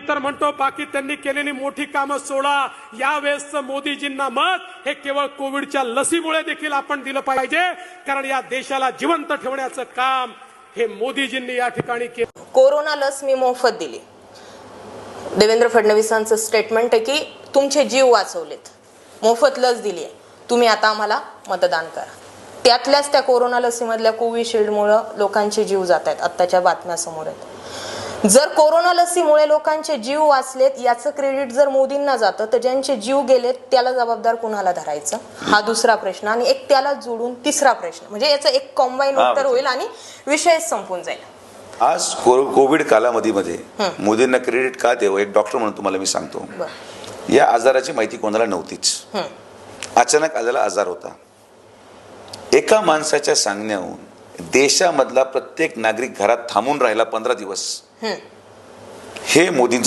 नंतर म्हणतो बाकी त्यांनी केलेली मोठी कामं सोडा, यावेळेसचं मोदीजींना मत हे केवळ कोविडच्या लसीमुळे देखील आपण दिलं पाहिजे, कारण या देशाला जिवंत ठेवण्याचं काम हे मोदीजींनी या ठिकाणी केलं. कोरोना लस मी मोफत दिली. देवेंद्र फडणवीसांचं स्टेटमेंट आहे की तुमचे जीव वाचवलेत, मोफत लस दिली आहे, तुम्ही आता आम्हाला मतदान करा. त्यातल्याच त्या कोरोना लसीमधल्या कोविशिल्डमुळे लोकांचे जीव जात आहेत. आत्ताच्या बातम्या समोर आहेत. जर कोरोना लसीमुळे लोकांचे जीव वाचलेत याचं क्रेडिट जर मोदींना जातं, तर ज्यांचे जीव गेलेत त्याला जबाबदार कुणाला धरायचं, हा दुसरा प्रश्न. आणि एक त्याला जोडून तिसरा प्रश्न, म्हणजे याचं एक कॉम्बाईन उत्तर होईल आणि विषय संपून जाईल. आज कोविड कालावधीमध्ये मोदींना क्रेडिट का द्यावं, एक डॉक्टर म्हणून तुम्हाला मी सांगतो, या आजाराची माहिती कोणाला नव्हतीच. अचानक आलेला आजार होता. एका माणसाच्या सांगण्याहून देशामधला प्रत्येक नागरिक घरात थांबून राहिला 15 दिवस. हे मोदींचं